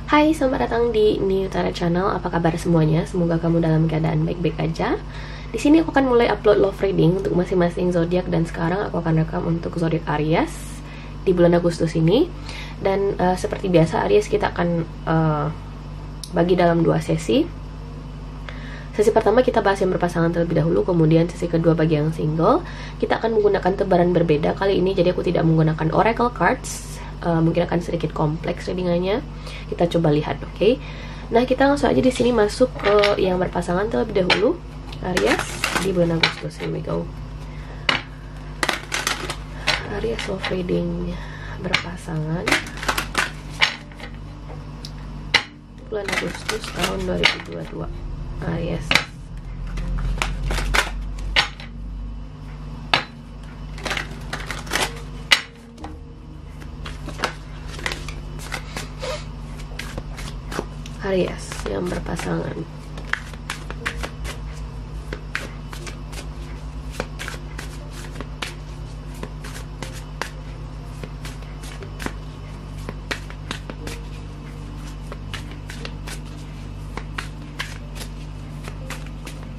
Hai, selamat datang di Niyutara Channel. Apa kabar semuanya? Semoga kamu dalam keadaan baik-baik aja. Di sini aku akan mulai upload love reading untuk masing-masing zodiak, dan sekarang aku akan rekam untuk zodiak Aries di bulan Agustus ini. Dan seperti biasa, Aries kita akan bagi dalam 2 sesi. Sesi pertama kita bahas yang berpasangan terlebih dahulu, kemudian sesi kedua bagi yang single. Kita akan menggunakan tebaran berbeda kali ini, jadi aku tidak menggunakan oracle cards. Mungkin akan sedikit kompleks readingannya. Kita coba lihat, oke? Nah, kita langsung aja di sini masuk ke yang berpasangan terlebih dahulu, Aries di bulan Agustus. Here we go. Aries love reading berpasangan bulan Agustus tahun 2022. Aries. Aries yang berpasangan.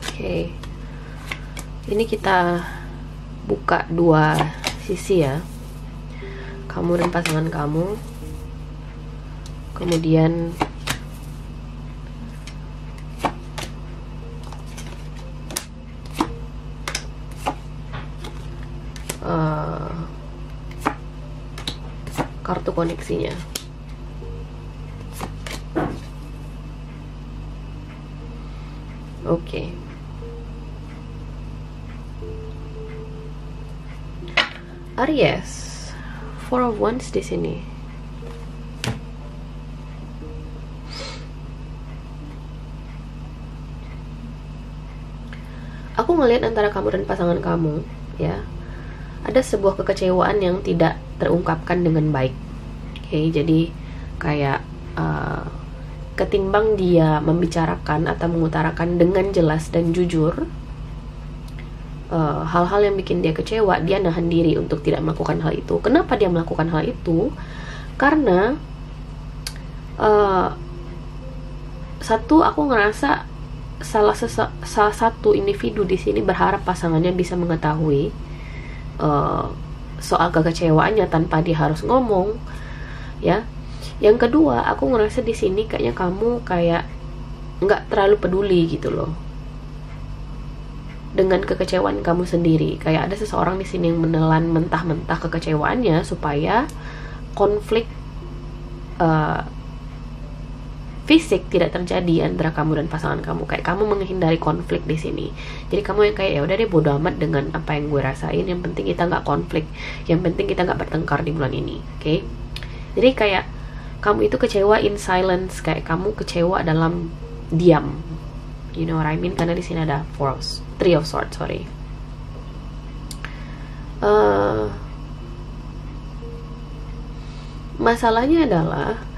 Oke. Ini kita buka 2 sisi ya. Kamu dan pasangan kamu. Kemudian kartu koneksinya. Oke. Aries, 4 of Wands di sini. Aku ngelihat antara kamu dan pasangan kamu, ya, ada sebuah kekecewaan yang tidak terungkapkan dengan baik. Oke, jadi kayak ketimbang dia membicarakan atau mengutarakan dengan jelas dan jujur hal-hal yang bikin dia kecewa, dia nahan diri untuk tidak melakukan hal itu. Kenapa dia melakukan hal itu? Karena satu, aku ngerasa salah satu individu di sini berharap pasangannya bisa mengetahui soal kekecewaannya tanpa dia harus ngomong, ya. Yang kedua, aku ngerasa di sini kayaknya kamu kayak nggak terlalu peduli gitu loh dengan kekecewaan kamu sendiri. Kayak ada seseorang di sini yang menelan mentah-mentah kekecewaannya supaya konflik fisik tidak terjadi antara kamu dan pasangan kamu. Kayak kamu menghindari konflik di sini. Jadi kamu yang kayak ya udah deh, bodo amat dengan apa yang gue rasain. Yang penting kita nggak konflik. Yang penting kita nggak bertengkar di bulan ini. Oke? Jadi kayak kamu itu kecewa in silence. Kayak kamu kecewa dalam diam. You know what I mean? Karena di sini ada 3 of Swords. Sorry. Masalahnya adalah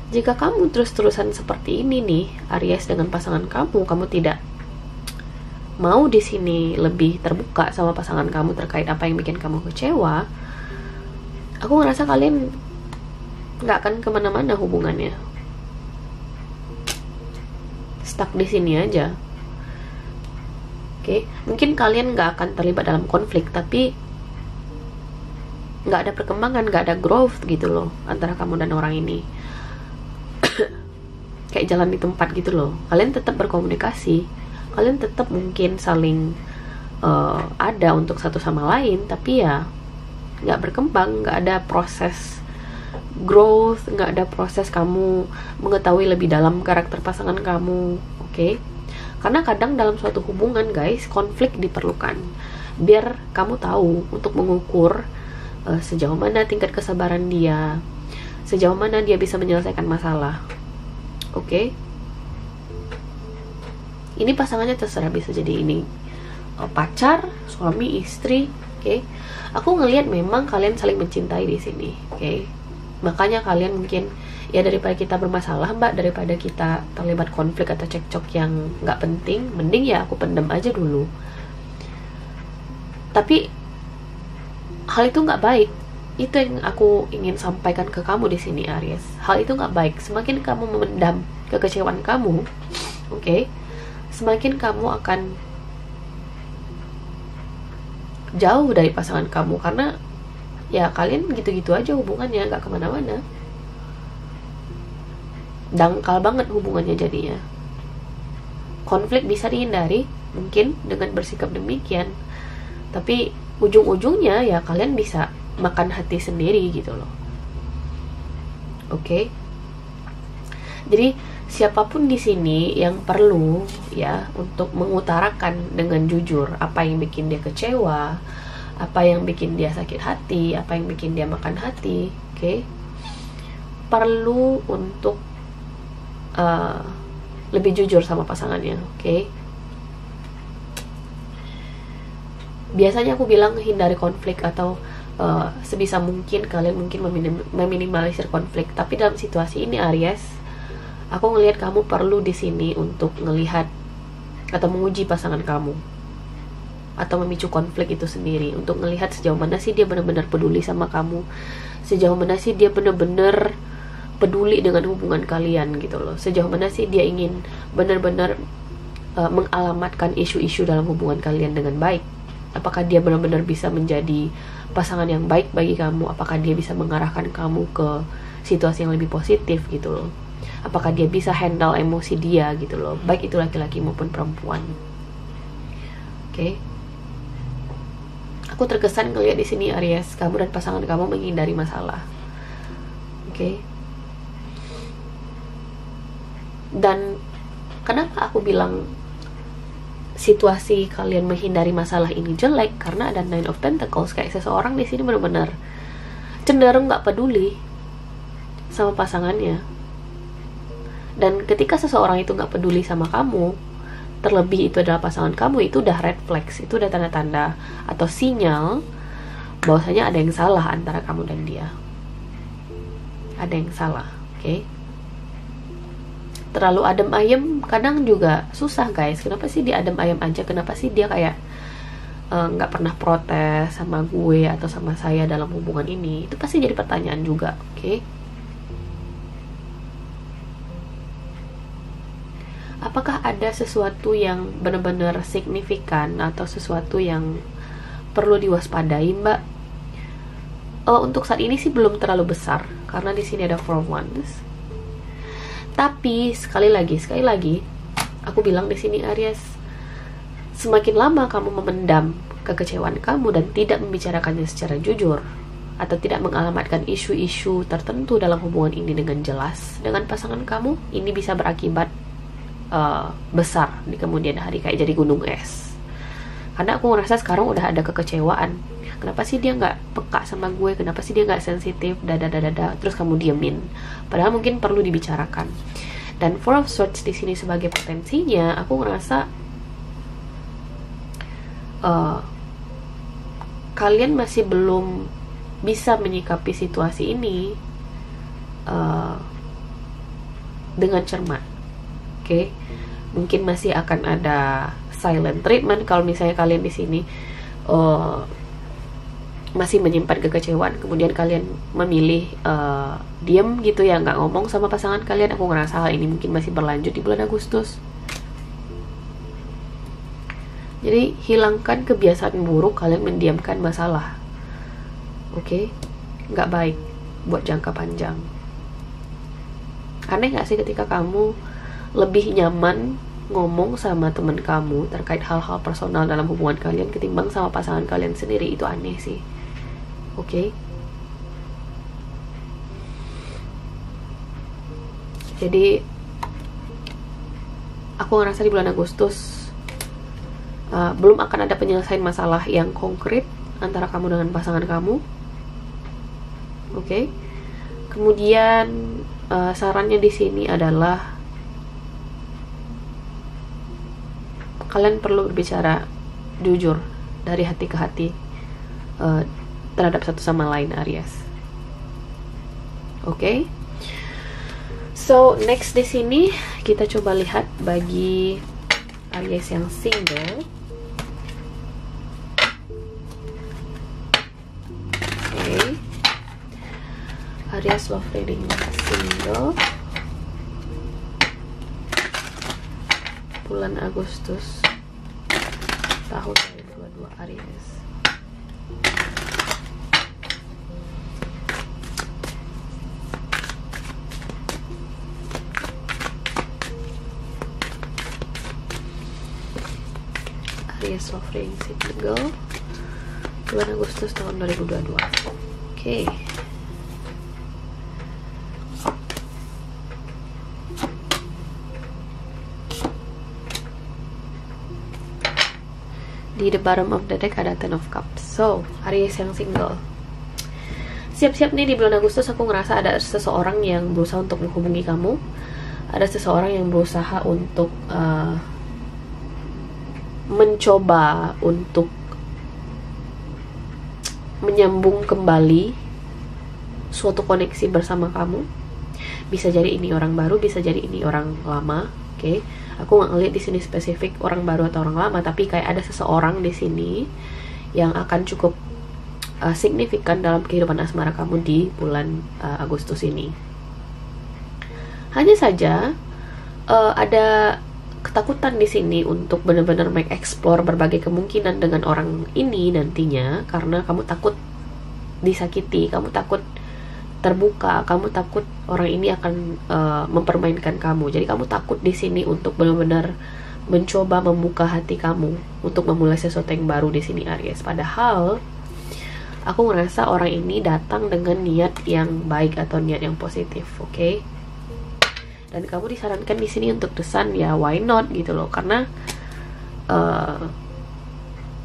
jika kamu terus-terusan seperti ini nih, Aries, dengan pasangan kamu, kamu tidak mau di sini lebih terbuka sama pasangan kamu terkait apa yang bikin kamu kecewa, aku ngerasa kalian nggak akan kemana-mana hubungannya. Stuck di sini aja. Oke, mungkin kalian nggak akan terlibat dalam konflik, tapi nggak ada perkembangan, nggak ada growth gitu loh antara kamu dan orang ini. Kayak jalan di tempat gitu loh. Kalian tetap berkomunikasi, kalian tetap mungkin saling ada untuk satu sama lain, tapi ya nggak berkembang, nggak ada proses growth, nggak ada proses kamu mengetahui lebih dalam karakter pasangan kamu. Oke? Karena kadang dalam suatu hubungan, guys, konflik diperlukan biar kamu tahu untuk mengukur sejauh mana tingkat kesabaran dia, sejauh mana dia bisa menyelesaikan masalah. Oke? Ini pasangannya terserah, bisa jadi ini pacar, suami, istri. Oke? Aku ngelihat memang kalian saling mencintai di sini. Oke? Makanya kalian mungkin ya, daripada kita bermasalah, mbak, daripada kita terlibat konflik atau cekcok yang nggak penting, mending ya aku pendem aja dulu. Tapi hal itu nggak baik. Itu yang aku ingin sampaikan ke kamu di sini, Aries. Hal itu nggak baik. Semakin kamu memendam kekecewaan kamu, oke, semakin kamu akan jauh dari pasangan kamu, karena ya kalian gitu-gitu aja hubungannya, nggak kemana-mana. Dangkal banget hubungannya jadinya. Konflik bisa dihindari mungkin dengan bersikap demikian, tapi ujung-ujungnya ya kalian bisa makan hati sendiri gitu loh. Oke. Jadi siapapun di sini yang perlu ya untuk mengutarakan dengan jujur apa yang bikin dia kecewa, apa yang bikin dia sakit hati, apa yang bikin dia makan hati, oke? Perlu untuk lebih jujur sama pasangannya, oke? Biasanya aku bilang hindari konflik, atau sebisa mungkin kalian mungkin meminimalisir konflik. Tapi dalam situasi ini, Aries, aku ngelihat kamu perlu di sini untuk ngelihat atau menguji pasangan kamu, atau memicu konflik itu sendiri, untuk ngelihat sejauh mana sih dia benar-benar peduli sama kamu, sejauh mana sih dia benar-benar peduli dengan hubungan kalian gitu loh, sejauh mana sih dia ingin benar-benar mengalamatkan isu-isu dalam hubungan kalian dengan baik. Apakah dia benar-benar bisa menjadi pasangan yang baik bagi kamu? Apakah dia bisa mengarahkan kamu ke situasi yang lebih positif gitu loh? Apakah dia bisa handle emosi dia gitu loh, baik itu laki-laki maupun perempuan. Oke. Aku terkesan ngeliat di sini, Aries, kamu dan pasangan kamu menghindari masalah. Oke. Dan kenapa aku bilang situasi kalian menghindari masalah ini jelek? Karena ada Nine of Pentacles. Kayak seseorang di sini benar-benar cenderung nggak peduli sama pasangannya. Dan ketika seseorang itu nggak peduli sama kamu, terlebih itu adalah pasangan kamu, itu udah red flags, itu udah tanda-tanda atau sinyal bahwasanya ada yang salah antara kamu dan dia. Ada yang salah, oke? Terlalu adem ayem kadang juga susah, guys. Kenapa sih dia adem ayem aja? Kenapa sih dia kayak nggak pernah protes sama gue atau sama saya dalam hubungan ini? Itu pasti jadi pertanyaan juga, oke? Apakah ada sesuatu yang benar-benar signifikan atau sesuatu yang perlu diwaspadai, Mbak? Untuk saat ini sih belum terlalu besar, karena di sini ada Four of Wands. Tapi sekali lagi, aku bilang di sini, Aries, semakin lama kamu memendam kekecewaan kamu dan tidak membicarakannya secara jujur, atau tidak mengalamatkan isu-isu tertentu dalam hubungan ini dengan jelas dengan pasangan kamu, ini bisa berakibat besar di kemudian hari, kayak jadi gunung es. Karena aku ngerasa sekarang udah ada kekecewaan. Kenapa sih dia nggak peka sama gue? Kenapa sih dia nggak sensitif? Terus kamu diemin. Padahal mungkin perlu dibicarakan. Dan Four of Swords di sini sebagai potensinya, aku ngerasa kalian masih belum bisa menyikapi situasi ini dengan cermat. Oke, mungkin masih akan ada silent treatment kalau misalnya kalian di sini masih menyimpan kekecewaan, kemudian kalian memilih diam gitu ya, nggak ngomong sama pasangan kalian. Aku ngerasa hal ini mungkin masih berlanjut di bulan Agustus. Jadi hilangkan kebiasaan buruk kalian mendiamkan masalah, oke? Nggak baik buat jangka panjang. Aneh nggak sih ketika kamu lebih nyaman ngomong sama teman kamu terkait hal-hal personal dalam hubungan kalian ketimbang sama pasangan kalian sendiri? Itu aneh sih. Oke. Jadi aku ngerasa di bulan Agustus belum akan ada penyelesaian masalah yang konkret antara kamu dengan pasangan kamu. Oke. Kemudian sarannya di sini adalah kalian perlu berbicara jujur dari hati ke hati terhadap satu sama lain, Aries. Oke. So next di sini kita coba lihat bagi Aries yang single. Oke. Aries love reading single bulan Agustus tahun 2022 Aries. Aries love reading single bulan Agustus tahun 2022. Oke. Di the bottom of the deck ada Ten of Cups. So, Aries yang single, siap-siap nih di bulan Agustus. Aku ngerasa ada seseorang yang berusaha untuk menghubungi kamu. Ada seseorang yang berusaha untuk mencoba untuk menyambung kembali suatu koneksi bersama kamu. Bisa jadi ini orang baru, bisa jadi ini orang lama. Oke, aku nggak ngeliat di sini spesifik orang baru atau orang lama, tapi kayak ada seseorang di sini yang akan cukup signifikan dalam kehidupan asmara kamu di bulan Agustus ini. Hanya saja ada ketakutan di sini untuk benar-benar make explore berbagai kemungkinan dengan orang ini nantinya, karena kamu takut disakiti, kamu takut terbuka, kamu takut orang ini akan mempermainkan kamu. Jadi kamu takut di sini untuk benar-benar mencoba membuka hati kamu untuk memulai sesuatu yang baru di sini Aries. Padahal aku ngerasa orang ini datang dengan niat yang baik atau niat yang positif, oke? Dan kamu disarankan di sini untuk desan, ya why not gitu loh, karena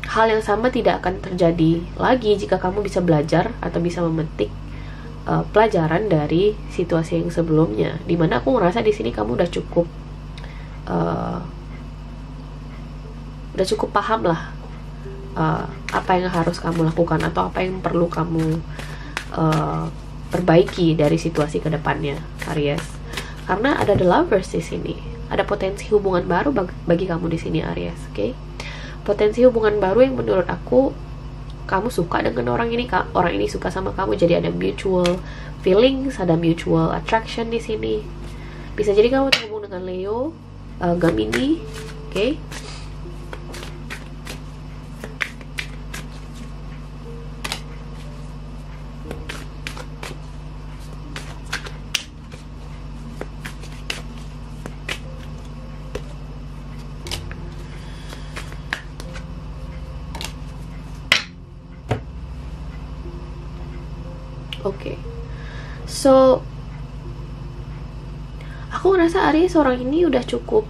hal yang sama tidak akan terjadi lagi jika kamu bisa belajar atau bisa memetik pelajaran dari situasi yang sebelumnya, dimana aku ngerasa di sini kamu udah cukup paham lah apa yang harus kamu lakukan atau apa yang perlu kamu perbaiki dari situasi kedepannya Aries. Karena ada the lovers di sini, ada potensi hubungan baru bagi kamu di sini Aries, oke? Potensi hubungan baru yang menurut aku kamu suka dengan orang ini, orang ini suka sama kamu, jadi ada mutual feelings, ada mutual attraction di sini. Bisa jadi kamu terhubung dengan Leo, Gemini, oke? Oke, so aku ngerasa Aries orang ini udah cukup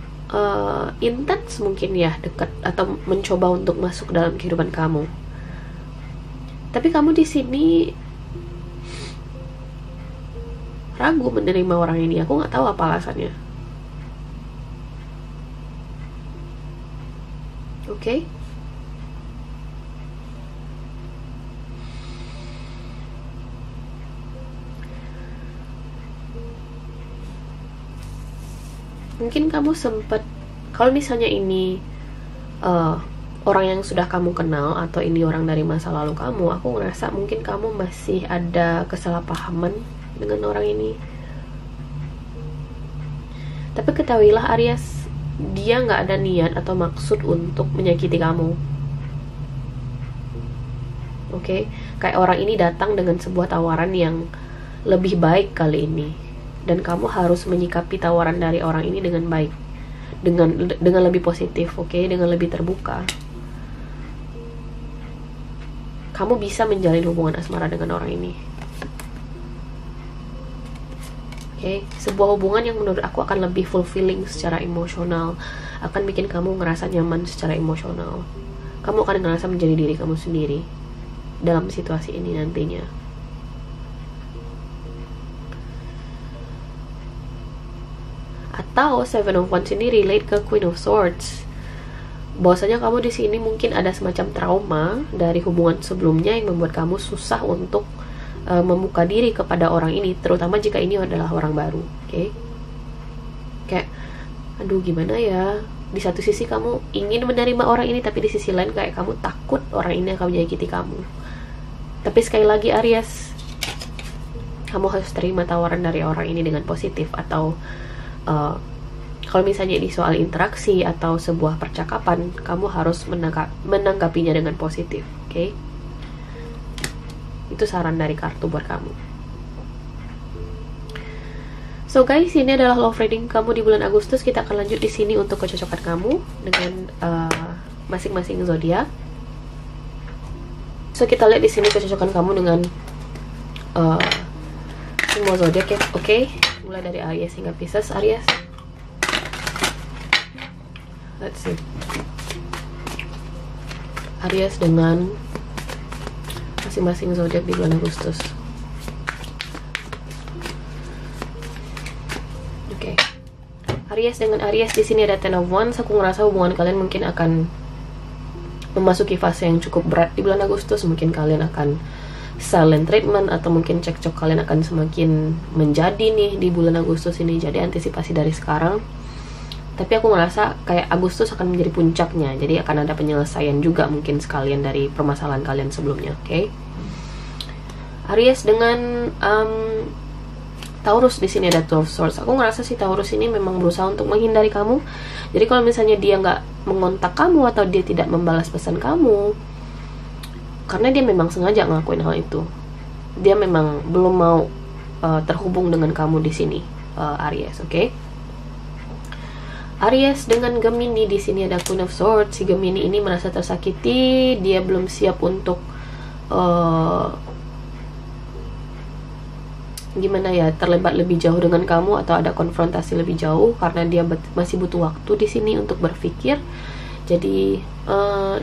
intens mungkin ya, dekat atau mencoba untuk masuk dalam kehidupan kamu. Tapi kamu di sini ragu menerima orang ini. Aku nggak tahu apa alasannya. Oke. Mungkin kamu sempat, kalau misalnya ini orang yang sudah kamu kenal atau ini orang dari masa lalu kamu, aku ngerasa mungkin kamu masih ada kesalahpahaman dengan orang ini. Tapi ketahuilah Aries, dia nggak ada niat atau maksud untuk menyakiti kamu. Oke, kayak orang ini datang dengan sebuah tawaran yang lebih baik kali ini. Dan kamu harus menyikapi tawaran dari orang ini dengan baik, dengan lebih positif, oke? Dengan lebih terbuka. Kamu bisa menjalin hubungan asmara dengan orang ini, oke? Sebuah hubungan yang menurut aku akan lebih fulfilling secara emosional, akan bikin kamu ngerasa nyaman secara emosional. Kamu akan ngerasa menjadi diri kamu sendiri dalam situasi ini nantinya. Atau Seven of Wands ini relate ke Queen of Swords. Bahwasanya kamu di sini mungkin ada semacam trauma dari hubungan sebelumnya yang membuat kamu susah untuk membuka diri kepada orang ini, terutama jika ini adalah orang baru, oke? Kayak, aduh gimana ya? Di satu sisi kamu ingin menerima orang ini, tapi di sisi lain kayak kamu takut orang ini akan menyakiti kamu. Tapi sekali lagi Aries, kamu harus terima tawaran dari orang ini dengan positif, atau kalau misalnya di soal interaksi atau sebuah percakapan, kamu harus menanggapinya dengan positif, oke? Itu saran dari kartu buat kamu. So guys, ini adalah love reading kamu di bulan Agustus. Kita akan lanjut di sini untuk kecocokan kamu dengan masing-masing zodiak. So kita lihat di sini kecocokan kamu dengan semua zodiak ya, oke? Mulai dari Aries hingga Pisces. Aries, let's see. Aries dengan masing-masing zodiak di bulan Agustus. Oke. Aries dengan Aries, di sini ada Ten of Wands. Aku ngerasa hubungan kalian mungkin akan memasuki fase yang cukup berat di bulan Agustus. Mungkin kalian akan silent treatment, atau mungkin cekcok kalian akan semakin menjadi nih di bulan Agustus ini. Jadi antisipasi dari sekarang. Tapi aku ngerasa kayak Agustus akan menjadi puncaknya. Jadi akan ada penyelesaian juga mungkin sekalian dari permasalahan kalian sebelumnya, oke? Aries dengan Taurus, di sini ada 12 Swords. Aku ngerasa si Taurus ini memang berusaha untuk menghindari kamu. Jadi kalau misalnya dia nggak mengontak kamu atau dia tidak membalas pesan kamu, karena dia memang sengaja ngelakuin hal itu. Dia memang belum mau terhubung dengan kamu di sini, Aries, oke? Aries dengan Gemini, di sini ada Queen of Swords. Si Gemini ini merasa tersakiti. Dia belum siap untuk gimana ya, terlibat lebih jauh dengan kamu atau ada konfrontasi lebih jauh, karena dia masih butuh waktu di sini untuk berpikir. Jadi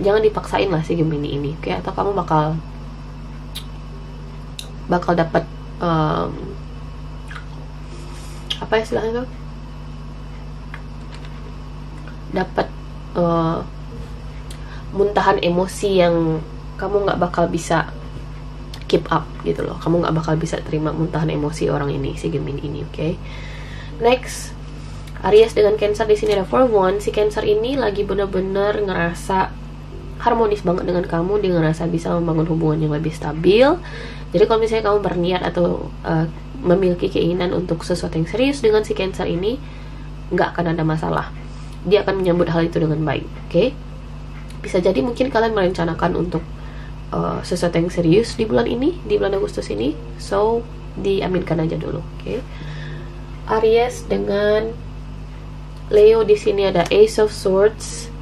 jangan dipaksain lah si Gemini ini, oke? Atau kamu bakal dapat apa istilahnya tuh, dapat muntahan emosi yang kamu nggak bakal bisa keep up gitu loh. Kamu nggak bakal bisa terima muntahan emosi orang ini, si Gemini ini, oke? Next, Aries dengan Cancer, di sini ada Four of Wands. Si Cancer ini lagi bener-bener ngerasa harmonis banget dengan kamu. Dia ngerasa bisa membangun hubungan yang lebih stabil. Jadi kalau misalnya kamu berniat atau memiliki keinginan untuk sesuatu yang serius dengan si Cancer ini, nggak akan ada masalah. Dia akan menyambut hal itu dengan baik, oke? Bisa jadi mungkin kalian merencanakan untuk sesuatu yang serius di bulan ini, di bulan Agustus ini. So diaminkan aja dulu, oke? Aries dengan Leo, di sini ada Ace of Swords.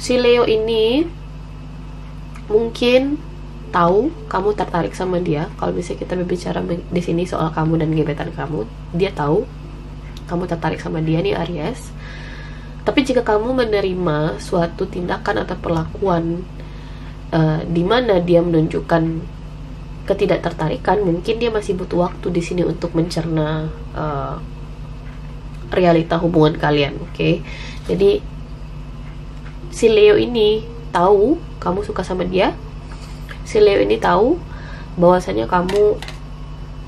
Si Leo ini mungkin tahu kamu tertarik sama dia. Kalau misalnya kita berbicara di sini soal kamu dan gebetan kamu, dia tahu kamu tertarik sama dia nih, Aries. Tapi jika kamu menerima suatu tindakan atau perlakuan di mana dia menunjukkan ketidaktertarikan, mungkin dia masih butuh waktu di sini untuk mencerna realita hubungan kalian, oke? Jadi si Leo ini tahu kamu suka sama dia. Si Leo ini tahu bahwasanya kamu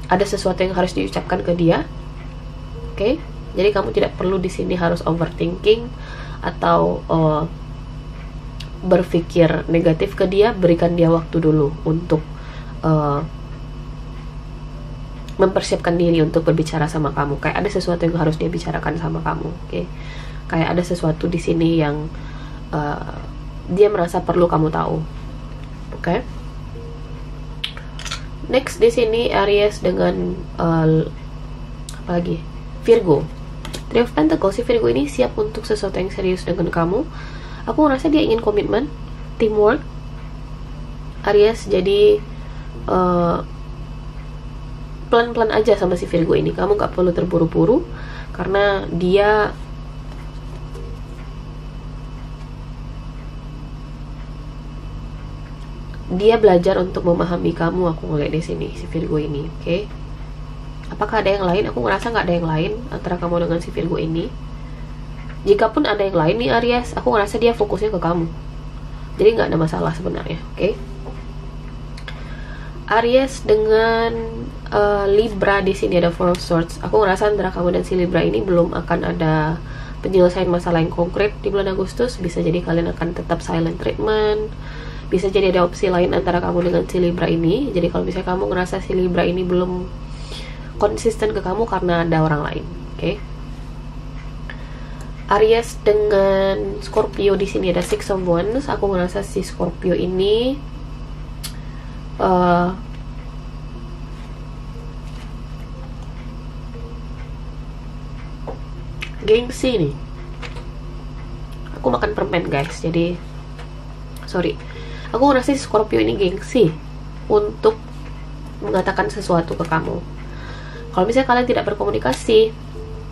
ada sesuatu yang harus diucapkan ke dia, oke? Jadi kamu tidak perlu di sini harus overthinking atau berpikir negatif ke dia. Berikan dia waktu dulu untuk mempersiapkan diri untuk berbicara sama kamu. Kayak ada sesuatu yang harus dia bicarakan sama kamu, oke? Kayak ada sesuatu di sini yang dia merasa perlu kamu tahu, oke? Next, di sini Aries dengan apa lagi? Virgo. Three of Pentacles. Si Virgo ini siap untuk sesuatu yang serius dengan kamu. Aku ngerasa dia ingin komitmen, teamwork, Aries. Jadi pelan-pelan aja sama si Virgo ini. Kamu gak perlu terburu-buru, karena dia belajar untuk memahami kamu. Aku ngeliat di sini si Virgo ini, oke? Apakah ada yang lain? Aku ngerasa nggak ada yang lain antara kamu dengan si Virgo ini. Jikapun ada yang lain nih, Aries, aku ngerasa dia fokusnya ke kamu. Jadi nggak ada masalah sebenarnya, oke? Aries dengan Libra, di sini ada Four of Swords. Aku ngerasa antara kamu dan si Libra ini belum akan ada penyelesaian masalah yang konkret di bulan Agustus. Bisa jadi kalian akan tetap silent treatment. Bisa jadi ada opsi lain antara kamu dengan si Libra ini. Jadi kalau misalnya kamu ngerasa si Libra ini belum konsisten ke kamu karena ada orang lain, oke? Aries dengan Scorpio di sini ada Six of Wands. Aku ngerasa si Scorpio ini gengsi nih. Aku makan permen guys, jadi sorry. Aku ngerasa si Scorpio ini gengsi untuk mengatakan sesuatu ke kamu. Kalau misalnya kalian tidak berkomunikasi,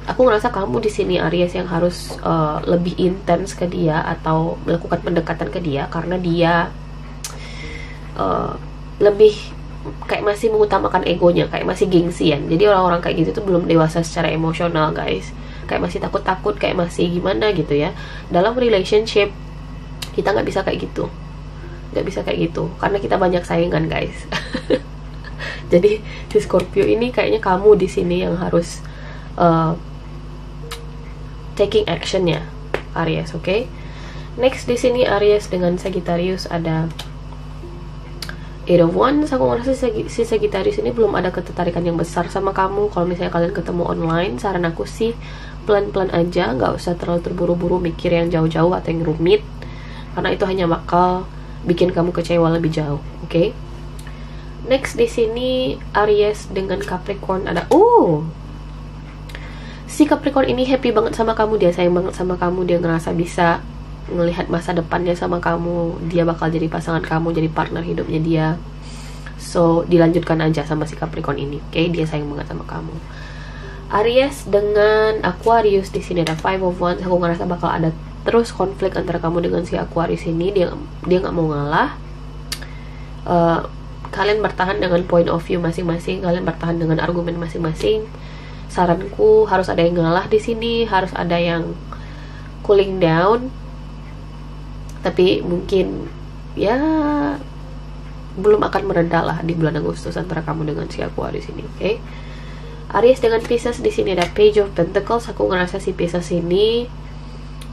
aku ngerasa kamu di sini Aries yang harus lebih intens ke dia atau melakukan pendekatan ke dia, karena dia lebih kayak masih mengutamakan egonya, kayak masih gengsian. Jadi orang-orang kayak gitu tuh belum dewasa secara emosional guys, kayak masih takut-takut, kayak masih gimana gitu ya. Dalam relationship kita nggak bisa kayak gitu, nggak bisa kayak gitu, karena kita banyak saingan guys. Jadi si Scorpio ini kayaknya kamu di sini yang harus taking action ya Aries, oke? Next di sini Aries dengan Sagittarius ada Eight of Wands. Aku ngerasa si Sagittarius ini belum ada ketertarikan yang besar sama kamu. Kalau misalnya kalian ketemu online, saran aku sih pelan-pelan aja, nggak usah terlalu terburu-buru mikir yang jauh-jauh atau yang rumit, karena itu hanya bakal bikin kamu kecewa lebih jauh, oke? Next di sini Aries dengan Capricorn ada si Capricorn ini happy banget sama kamu, dia sayang banget sama kamu, dia ngerasa bisa melihat masa depannya sama kamu, dia bakal jadi pasangan kamu, jadi partner hidupnya dia. So dilanjutkan aja sama si Capricorn ini, oke? Dia sayang banget sama kamu. Aries dengan Aquarius di sini ada Five of Wands. Aku ngerasa bakal ada terus konflik antara kamu dengan si Aquarius ini. Dia nggak mau ngalah. Kalian bertahan dengan point of view masing-masing, kalian bertahan dengan argumen masing-masing. Saranku harus ada yang ngalah di sini, harus ada yang cooling down. Tapi mungkin ya belum akan mereda lah di bulan Agustus antara kamu dengan si Aquarius ini, oke? Aries dengan Pisces di sini ada Page of Pentacles. Aku ngerasa si Pisces ini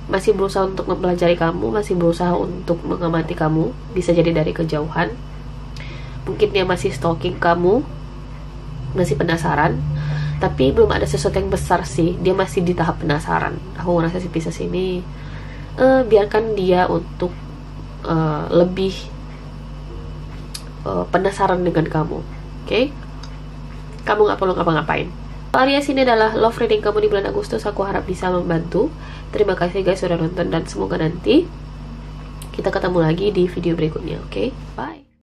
masih berusaha untuk mempelajari kamu, masih berusaha untuk mengamati kamu, bisa jadi dari kejauhan. Mungkin dia masih stalking kamu, masih penasaran, tapi belum ada sesuatu yang besar sih. Dia masih di tahap penasaran. Aku ngerasa si Pisces ini biarkan dia untuk lebih penasaran dengan kamu, oke? Kamu nggak perlu ngapa-ngapain. Aries ini adalah love reading kamu di bulan Agustus. Aku harap bisa membantu. Terima kasih guys sudah nonton, dan semoga nanti kita ketemu lagi di video berikutnya, oke? Bye.